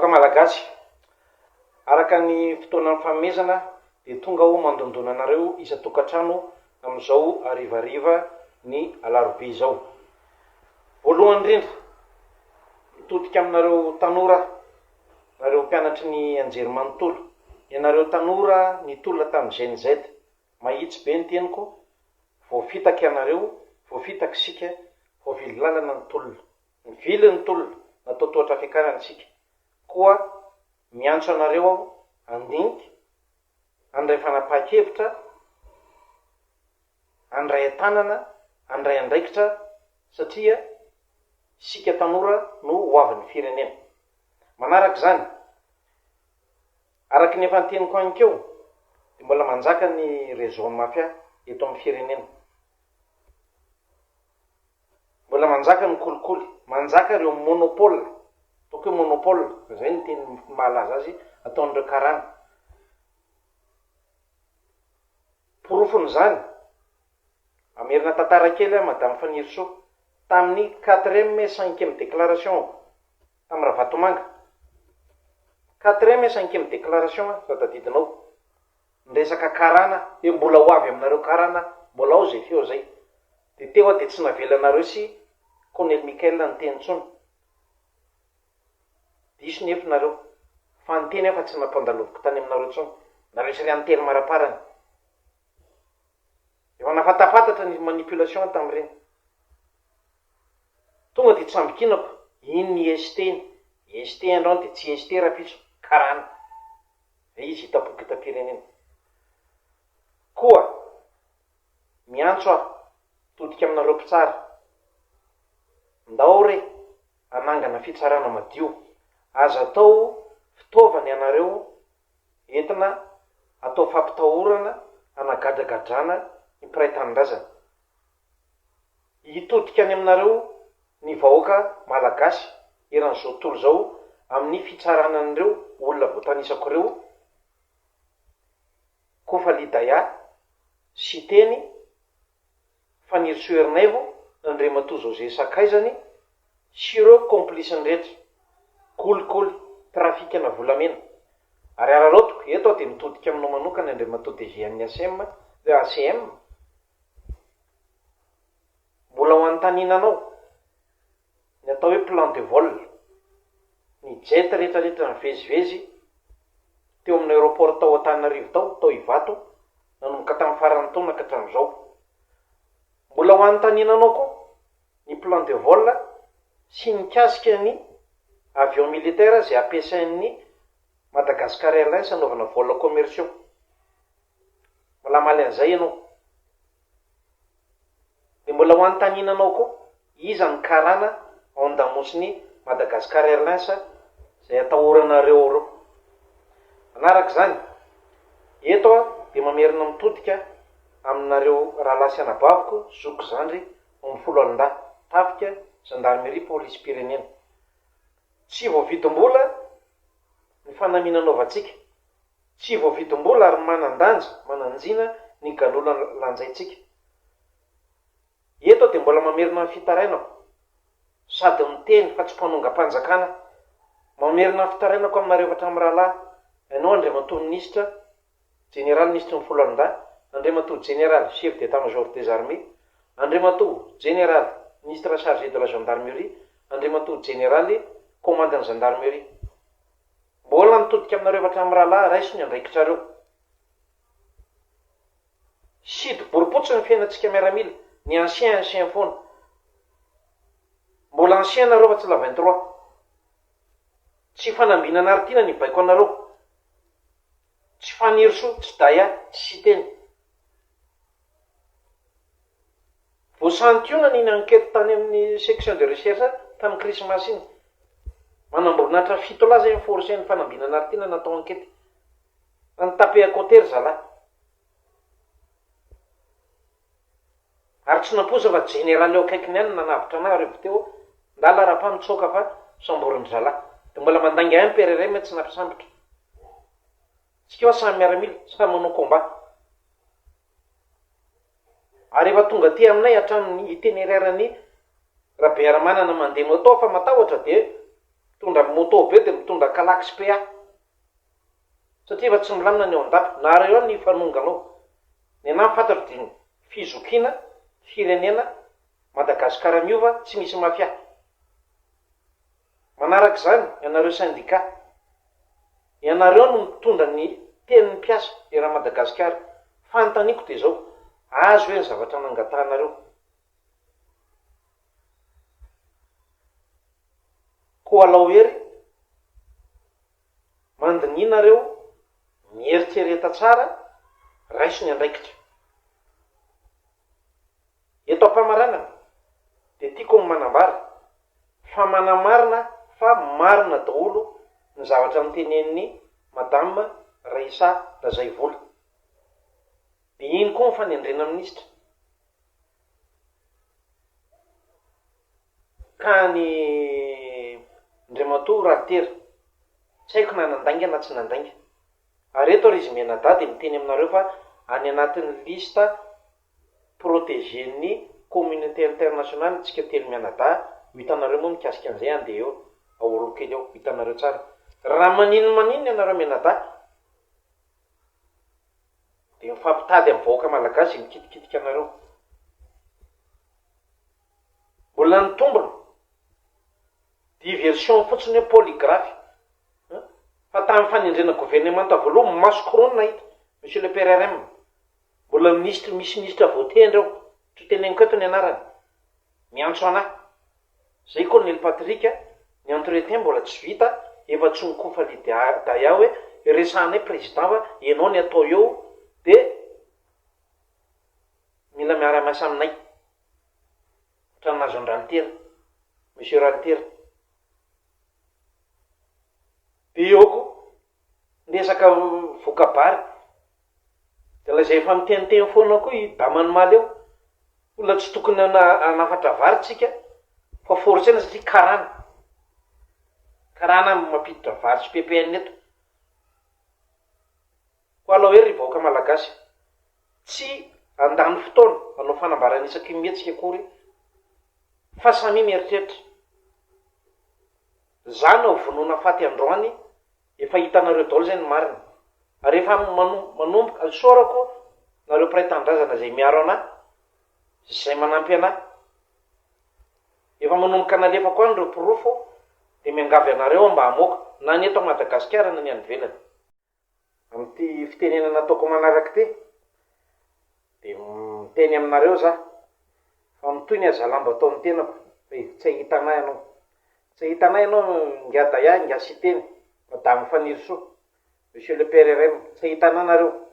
Vahoaka malagasy, araka ny fotoanan'ny fanomezana dia tonga aho mandondona anareo isa-tokantrano amin'izao arivariva ny alarobia izao. Voalohany indrindra, mitodika aminareo tanora, nareo mpianatry ny anjerimanontolo, ianareo tanora nitolona tamin'ny GNZ, mahitsy be ny teniko, voafitaka ianareo, voafitaka sika, voavily lalana ny tolona, mivily ny tolona, natao tohatra fiakarana sika. Koa miantso anareo aho, andinika, andray fanapahan-kevitra, andray an-tanana, andray andraikitra, satria sika tanora no hoavin'ny firenena. Manaraka izany, araka ny efa noteniko anikeo, dia mbola manjaka ny réseau mafia eto amin'ny firenena. Mbola manjaka ny kolikoly, manjaka ireo monopole, ataoko hoe monopole, izay ny teny mahalaza azy, ataon'ireo karana. Porofon'izany, amerina tantara kely madame Fanirso, tamin'ny 4e et 5e déclaration, tamin'ny Ravatomanga. 4e et 5e déclaration, tadidinao, ndresaka karana, hoe mbola ho avy aminareo karana, mbola ao zay feo zay. Dia teo dia tsy navelanareo sy Colonel Michael ny tenitsony. Diso nefa nareo, fa nyteny efa tsy nampandaloviko tany aminareo tsony, nareo sy ry antely maraparany. Efa nafatafantatra ny manipulation tamin'ireny. Tonga dia tsambikinako, iny ny ST-ny. ST androany dia tsy ST raha piso, karana. Izy hitapoky tam-pirenena. Koa, miantso aho, todika aminareo mpitsara. Ndao re, anangana fitsarana madio. Aza atao fitaovana ianareo entina atao fampitahorana, anagadagadrana ny mpiray tanindrazana. Hitodika any aminareo ny vahoaka malagasy eran'izao tontolo izao amin'ny fitsaranan'ireo olona voatanisako ireo, Kofa Lidaya, Siteny, Fanirso Ernevo, Andriamatoa José Sakaizany, sy ireo komplisyny rehetra, kolikoly, trafikana volamena. Ary ararotiko, eto aho dia mitodika aminao manokana Andriamatoa DG amin'ny ACM. Mbola ho antaninanao, ny atao hoe plan de vol, ny jet rehetrarehetra nivezivezy, teo amin'ny aéroport tao Antananarivo tao Ivato, nanomboka tamin'ny farany taona ka hatramin'izao. Mbola ho antaninanao koa ny plan de vol sy nikasika ny avion militaire izay ampiasain'ny Madagascar Airlines anaovana vol commerciaux. Mbola maly an'izay ianao. Dia mbola ho antaninanao koa iza ny karana ao andamosiny Madagascar Airlines izay atahoranareo reo. Manaraka izany, eto dia mamerina mitodika aminareo rahalasy anabaviko, zoko zandry, amin'ny folo alindahy, tafika, gendarmerie, polisy pirenena. Tsy voavidim-bola ny fanamiana anaovantsika. Tsy voavidim-bola ary manandanja, mananjina ny galola lanjaintsika. Eto dia mbola mamerina ny fitarainako, sady miteny fa tsy mpanonga-panjakana. Mamerina ny fitarainako aminareo efa hatramin'ny rahalahy. Ianao Andriamatoa Ministra, Général Ministre ny folo alindahy, Andriamatoa Général Chef d'État-Major des Armées, Andriamatoa Général Ministre chargé de la Gendarmerie, Andriamatoa Général Commandant Gendarmerie. Mbola mitodika aminareo efa hatramin'ny rahalahy, raiso ny andraikitrareo. Sidy boripotsy ny fiainantsika miaramila, ny ancien foana. Mbola ancien nareo fa tsy la 23. Tsy fanambinana aritiana ny baiko anareo. Tsy Fanirso, tsy Daya, tsy Siteny. Voasantiona ny enquête tany amin'ny section de recherche tamin'ny Christmas iny. Manamborinahitra 7 laza ny force ny fanambinana aritiana natao enquête. Ny tapé à côté ry zalahy. Ary tsy namposa fa général eo akaikiny ihany nanavitra anahy revo teo, ndala raha mitsoka fa samborin'ny zalahy. Dia mbola mandangy imperere mety tsy nampisambotra. Tsika ho samy miaramila, samy manao combat. Ary efa tonga aty aminay hatramin'ny itinéraire-ny Rabearamanana mandeha moto fa matahotra dia mitondra moto be dia mitondra kalaksy PA. Satria efa tsy milamina ny ao an-dafy. Nareo ihany ny fanonganao. Ny anahy fantatro dia fizokiana firenena Madagasikara miova tsy misy mafia. Manarak'izany ianareo syndicat. Ianareo no mitondra ny tenin'ny mpiasa era Madagasikara. Fantaniko dia zao. Azo hoe ny zavatra nangatanareo. Koa alao hery mandinianareo mieritsereta tsara raiso ny andraikitra. Eto am-pamaranana dia tiako ny manambara fa manamarina fa marina daholo ny zavatra mitenen'ny Madame Raissa Razaivola. Dia iny koa ny fanendrena minisitra. Ka ny Andriamatoa Ralitera tsy haiko na nandainga na tsy nandainga. Ary eto Rizy Menada dia miteny aminareo fa any anatin'ny lista protégé-ny communauté internationale tsika telo Menada. Hitanareo moa mikasika an'izay andeha eo aolo kely eo. Hitanareo tsara. Raha maninona ianareo Menada dia mifampitady amin'ny vahoaka malagasy mikitikitika anareo. Mbola ny tombony diversion fotsiny hoe polygraphe. Fa tamin'ny fanendrena gouvernement voaloha maso korona nahita monsieur le PRRM. Mbola misy ministra voatendra eo. Tsy teneniko eto ny anarany. Miantso anahy. Zay Colonel Patrick ny entretien mbola tsy vita. Efa tsy nikofa daya hoe resanay président fa ianao ny atao eo dia mila miara-miasa aminay. Ohatran'ny nazo Ralitera, monsieur Ralitera. Dia eo koa ndesaka vokabary. Dia lazay efa miteniteny foana koa i Damanimaly eo. Olona tsy tokony anafatra vary tsika fa forsaina satria karana. Karana mampiditra vary sy PPN eto. Koa alao hery vahoaka malagasy tsy andany fotoana anao fanambarana isaky mihetsika akory fa samy mieritreritra. Zany ao vonoana faty androany efa hitanareo daholo zay ny marina. Ary efa manomboka alsorako nareo mpiray-tandrazana zay miaro anahy zay manampy anahy. Efa manomboka nalefa koa nireo pirofo dia miangavy anareo mba hamoaka na ny eto Madagasikara na ny any ivelany. Amin'ity fitenena nataoko manaraka ty dia miteny aminareo za fa mitoy ny azalamba ataon'ny tenako. Tsy hitanay ianao. Tsy hitanay ianao ngiadaya ngiasy teny. Madame Fanirisoa, monsieur le PRRM, tsy hitanay nareo.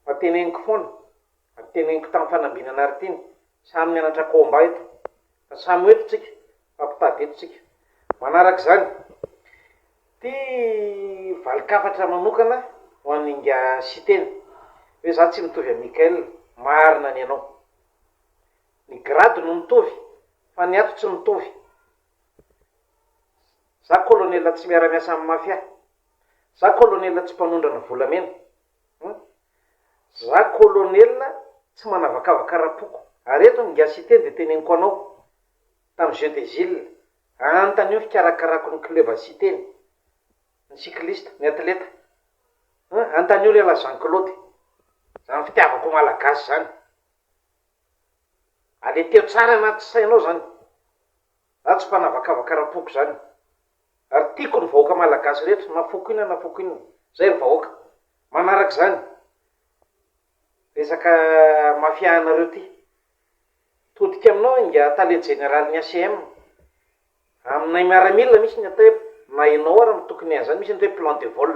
Fa teneniko foana. Teneniko tamin'ny fanambinana ary tiny. Samy mianatra komba eto. Fa samy eto tsika. Fampitady eto tsika. Manarak'izany. Ty valikafatra manokana ho an'ny ngiasy teny. Hoe za tsy mitovy amin'ny Mikael. Marina ny ianao. Ny grady no mitovy. Fa ny ato tsy mitovy. Za kolonela tsy miara-miasa amin'ny mafia. Za kolonela tsy mpanondrana volamena. Za kolonela tsy manavakavaka rapoko. Ary eto ngiasy teny dia teneniko anao tamin'ny Jeu des Îles. Antanio fikarakarako ny club Citeny. Ny cycliste, ny atleta. Antanio lela Jean-Claude. Zany fitiavako malagasy zany. Ale teo tsara anaty sainao zany. Za tsy mpanavakavaka rapoko zany. Ary tiako ny vahoaka malagasy rehetra na foko ina na foko ina. Zay ny vahoaka. Manarak'izany. Resaka mafia anareo ty. Todika aminao inga talent général ny ACM. Aminay miaramila misy ny atao na ianao ary mitokony an'izany misy ny hoe plan de vol.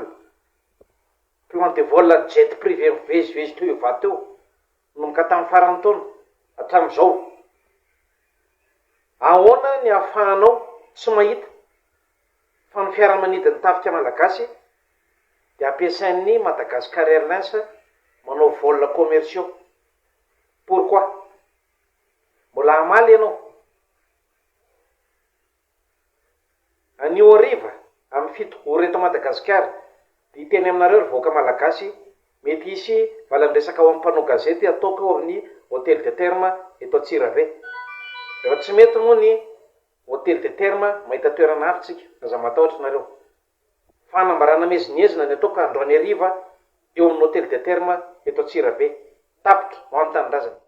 Plan de vol jet privé mivezivezy teo evato teo. Nomboka tamin'ny farany taona hatramin'izao. Ahoana ny ahafahanao tsy mahita fa ny fiaramanidiny tafika malagasy dia ampiasain'ny Madagascar Airlines manao vol commerciaux. Pourquoi? Mbola hamaly ianao. Anio ariva amin'ny fito oreto Madagasikara dia hiteny aminareo ry vahoaka malagasy mety hisy valan-dresaka ao amin'ny mpanao gazety ataoko ao amin'ny hôtel de terme eto Antsirabe. Efa tsy mety moa ny hôtely de terme mahita toerana avy tsika aza matahotra nareo fanambarana mezinyezina ny ataoko androany hariva eo amin'ny hôtely de terme eto Antsirabe tapitra ho an'ny tanindrazana